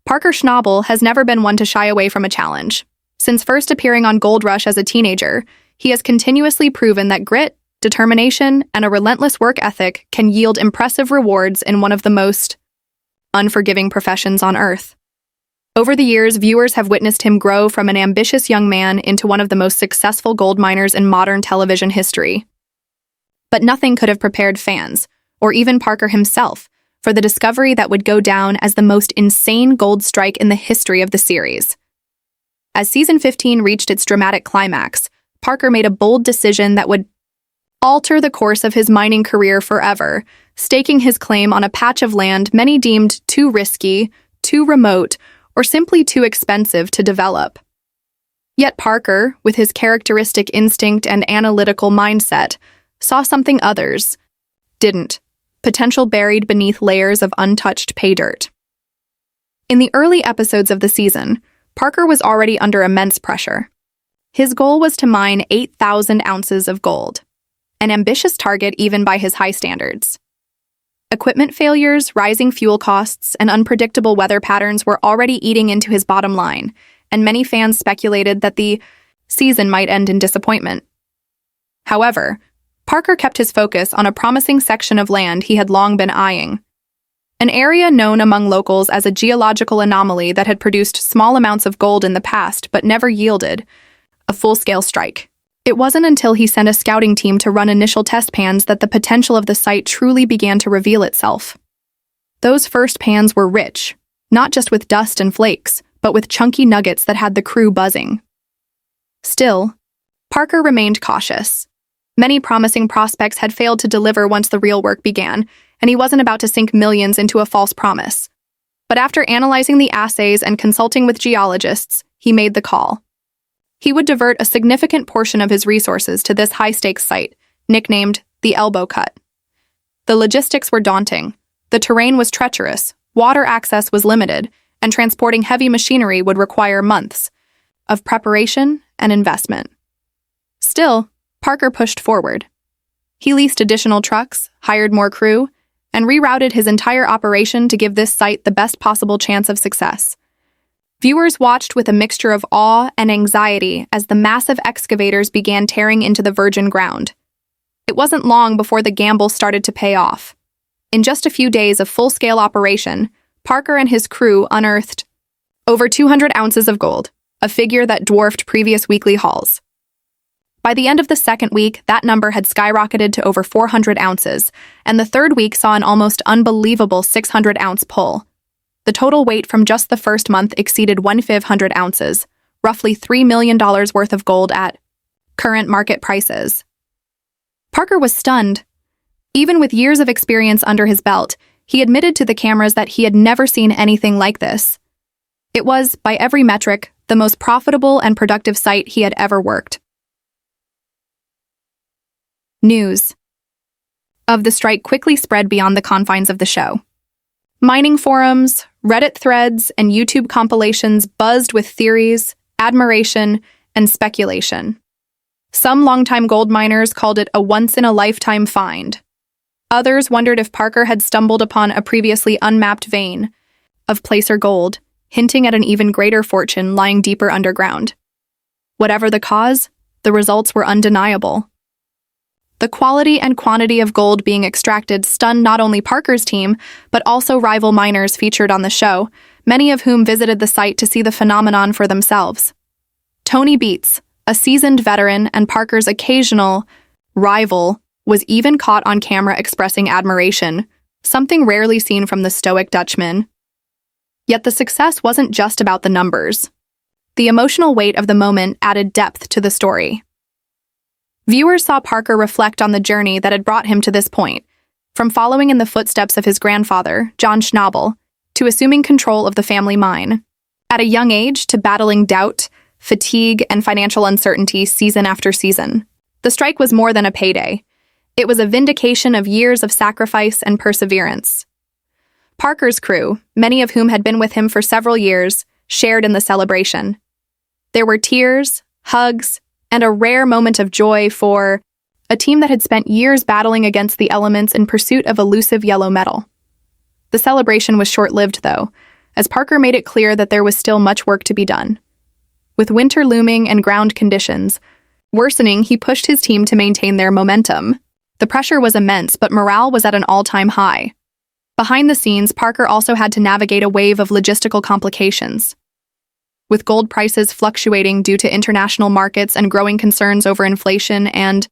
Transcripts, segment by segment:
Parker Schnabel has never been one to shy away from a challenge. Since first appearing on Gold Rush as a teenager, he has continuously proven that grit, determination, and a relentless work ethic can yield impressive rewards in one of the most unforgiving professions on Earth. Over the years, viewers have witnessed him grow from an ambitious young man into one of the most successful gold miners in modern television history. But nothing could have prepared fans, or even Parker himself, for the discovery that would go down as the most insane gold strike in the history of the series. As Season 15 reached its dramatic climax, Parker made a bold decision that would alter the course of his mining career forever, staking his claim on a patch of land many deemed too risky, too remote, or simply too expensive to develop. Yet Parker, with his characteristic instinct and analytical mindset, saw something others didn't: potential buried beneath layers of untouched pay dirt. In the early episodes of the season, Parker was already under immense pressure. His goal was to mine 8,000 ounces of gold, an ambitious target even by his high standards. Equipment failures, rising fuel costs, and unpredictable weather patterns were already eating into his bottom line, and many fans speculated that the season might end in disappointment. However, Parker kept his focus on a promising section of land he had long been eyeing, an area known among locals as a geological anomaly that had produced small amounts of gold in the past but never yielded a full-scale strike. It wasn't until he sent a scouting team to run initial test pans that the potential of the site truly began to reveal itself. Those first pans were rich, not just with dust and flakes, but with chunky nuggets that had the crew buzzing. Still, Parker remained cautious. Many promising prospects had failed to deliver once the real work began, and he wasn't about to sink millions into a false promise. But after analyzing the assays and consulting with geologists, he made the call. He would divert a significant portion of his resources to this high-stakes site, nicknamed the Elbow Cut. The logistics were daunting. The terrain was treacherous, water access was limited, and transporting heavy machinery would require months of preparation and investment. Still, Parker pushed forward. He leased additional trucks, hired more crew, and rerouted his entire operation to give this site the best possible chance of success. Viewers watched with a mixture of awe and anxiety as the massive excavators began tearing into the virgin ground. It wasn't long before the gamble started to pay off. In just a few days of full-scale operation, Parker and his crew unearthed over 200 ounces of gold, a figure that dwarfed previous weekly hauls. By the end of the second week, that number had skyrocketed to over 400 ounces, and the third week saw an almost unbelievable 600-ounce pull. The total weight from just the first month exceeded 1,500 ounces, roughly $3 million worth of gold at current market prices. Parker was stunned. Even with years of experience under his belt, he admitted to the cameras that he had never seen anything like this. It was, by every metric, the most profitable and productive site he had ever worked. News of the strike quickly spread beyond the confines of the show. Mining forums, Reddit threads, and YouTube compilations buzzed with theories, admiration, and speculation. Some longtime gold miners called it a once-in-a-lifetime find. Others wondered if Parker had stumbled upon a previously unmapped vein of placer gold, hinting at an even greater fortune lying deeper underground. Whatever the cause, the results were undeniable. The quality and quantity of gold being extracted stunned not only Parker's team, but also rival miners featured on the show, many of whom visited the site to see the phenomenon for themselves. Tony Beats, a seasoned veteran and Parker's occasional rival, was even caught on camera expressing admiration, something rarely seen from the stoic Dutchman. Yet the success wasn't just about the numbers. The emotional weight of the moment added depth to the story. Viewers saw Parker reflect on the journey that had brought him to this point, from following in the footsteps of his grandfather, John Schnabel, to assuming control of the family mine. At a young age, to battling doubt, fatigue, and financial uncertainty season after season. The strike was more than a payday. It was a vindication of years of sacrifice and perseverance. Parker's crew, many of whom had been with him for several years, shared in the celebration. There were tears, hugs, and a rare moment of joy for a team that had spent years battling against the elements in pursuit of elusive yellow metal. The celebration was short-lived, though, as Parker made it clear that there was still much work to be done. With winter looming and ground conditions worsening, he pushed his team to maintain their momentum. The pressure was immense, but morale was at an all-time high. Behind the scenes, Parker also had to navigate a wave of logistical complications. With gold prices fluctuating due to international markets and growing concerns over inflation and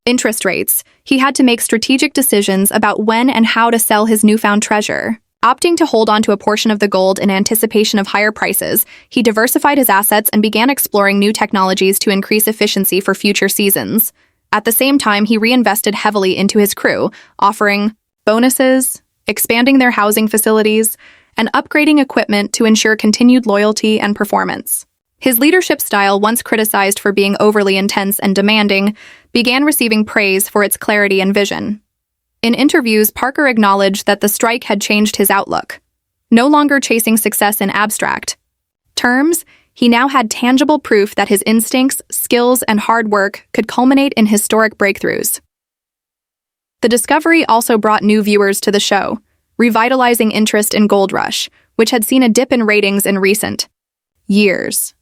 interest rates, he had to make strategic decisions about when and how to sell his newfound treasure. Opting to hold on to a portion of the gold in anticipation of higher prices, he diversified his assets and began exploring new technologies to increase efficiency for future seasons. At the same time, he reinvested heavily into his crew, offering bonuses, expanding their housing facilities, and upgrading equipment to ensure continued loyalty and performance. His leadership style, once criticized for being overly intense and demanding, began receiving praise for its clarity and vision. In interviews, Parker acknowledged that the strike had changed his outlook. No longer chasing success in abstract terms, he now had tangible proof that his instincts, skills, and hard work could culminate in historic breakthroughs. The discovery also brought new viewers to the show, revitalizing interest in Gold Rush, which had seen a dip in ratings in recent years.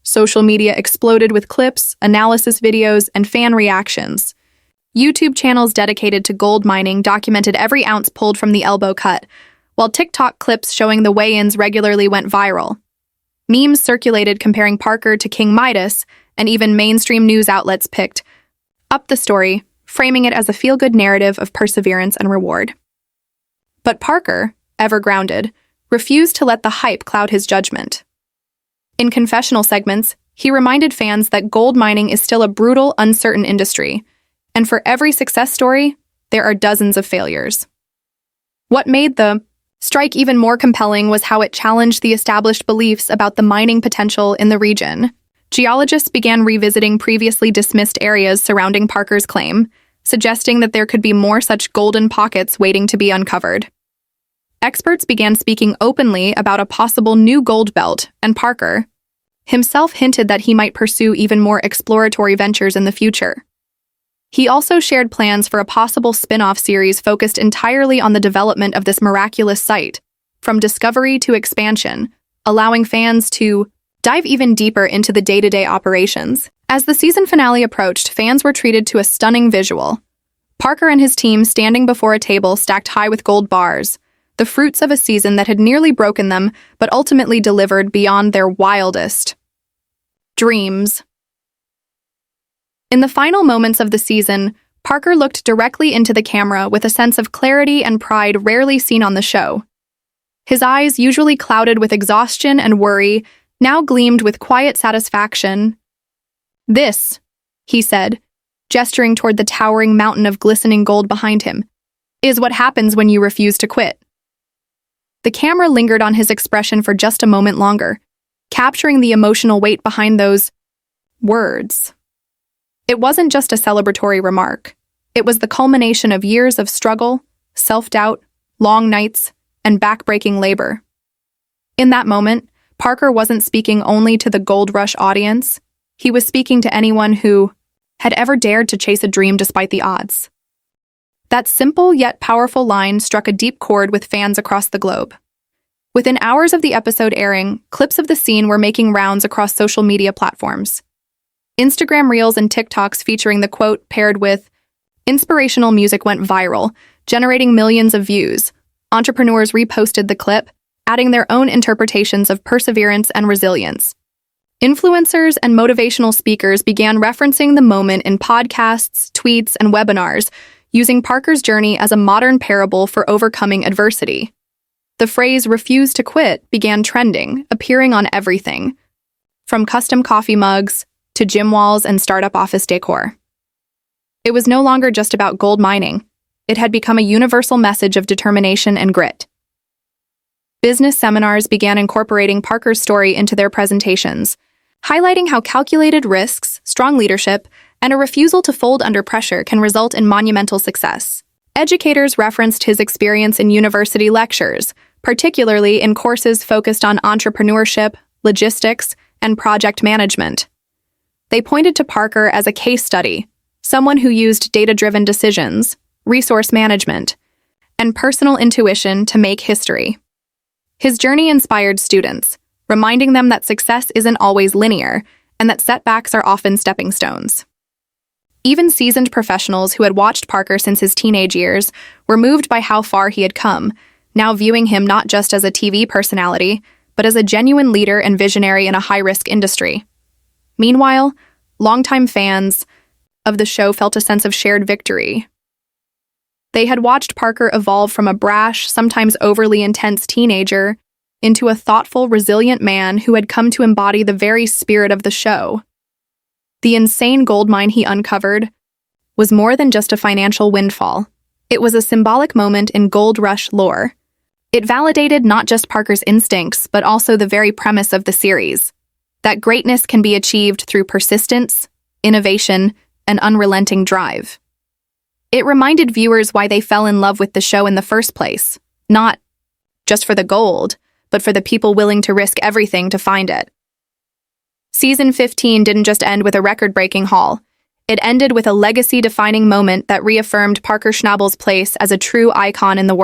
Social media exploded with clips, analysis videos, and fan reactions. YouTube channels dedicated to gold mining documented every ounce pulled from the elbow cut, while TikTok clips showing the weigh-ins regularly went viral. Memes circulated comparing Parker to King Midas, and even mainstream news outlets picked up the story, framing it as a feel-good narrative of perseverance and reward. But Parker, ever grounded, refused to let the hype cloud his judgment. In confessional segments, he reminded fans that gold mining is still a brutal, uncertain industry, and for every success story, there are dozens of failures. What made the strike even more compelling was how it challenged the established beliefs about the mining potential in the region. Geologists began revisiting previously dismissed areas surrounding Parker's claim, suggesting that there could be more such golden pockets waiting to be uncovered. Experts began speaking openly about a possible new gold belt, and Parker himself hinted that he might pursue even more exploratory ventures in the future. He also shared plans for a possible spin-off series focused entirely on the development of this miraculous site, from discovery to expansion, allowing fans to dive even deeper into the day-to-day operations. As the season finale approached, fans were treated to a stunning visual. Parker and his team standing before a table stacked high with gold bars, the fruits of a season that had nearly broken them, but ultimately delivered beyond their wildest dreams. In the final moments of the season, Parker looked directly into the camera with a sense of clarity and pride rarely seen on the show. His eyes, usually clouded with exhaustion and worry, now gleamed with quiet satisfaction. "This," he said, gesturing toward the towering mountain of glistening gold behind him, "is what happens when you refuse to quit." The camera lingered on his expression for just a moment longer, capturing the emotional weight behind those words. It wasn't just a celebratory remark. It was the culmination of years of struggle, self-doubt, long nights, and back-breaking labor. In that moment, Parker wasn't speaking only to the Gold Rush audience. He was speaking to anyone who had ever dared to chase a dream despite the odds. That simple yet powerful line struck a deep chord with fans across the globe. Within hours of the episode airing, clips of the scene were making rounds across social media platforms. Instagram Reels and TikToks featuring the quote paired with inspirational music went viral, generating millions of views. Entrepreneurs reposted the clip, adding their own interpretations of perseverance and resilience. Influencers and motivational speakers began referencing the moment in podcasts, tweets, and webinars, using Parker's journey as a modern parable for overcoming adversity. The phrase "refuse to quit" began trending, appearing on everything, from custom coffee mugs to gym walls and startup office decor. It was no longer just about gold mining. It had become a universal message of determination and grit. Business seminars began incorporating Parker's story into their presentations, highlighting how calculated risks, strong leadership, and a refusal to fold under pressure can result in monumental success. Educators referenced his experience in university lectures, particularly in courses focused on entrepreneurship, logistics, and project management. They pointed to Parker as a case study, someone who used data-driven decisions, resource management, and personal intuition to make history. His journey inspired students, reminding them that success isn't always linear and that setbacks are often stepping stones. Even seasoned professionals who had watched Parker since his teenage years were moved by how far he had come, now viewing him not just as a TV personality, but as a genuine leader and visionary in a high-risk industry. Meanwhile, longtime fans of the show felt a sense of shared victory. They had watched Parker evolve from a brash, sometimes overly intense teenager into a thoughtful, resilient man who had come to embody the very spirit of the show. The insane goldmine he uncovered was more than just a financial windfall. It was a symbolic moment in gold rush lore. It validated not just Parker's instincts, but also the very premise of the series, that greatness can be achieved through persistence, innovation, and unrelenting drive. It reminded viewers why they fell in love with the show in the first place, not just for the gold, but for the people willing to risk everything to find it. Season 15 didn't just end with a record-breaking haul. It ended with a legacy-defining moment that reaffirmed Parker Schnabel's place as a true icon in the world.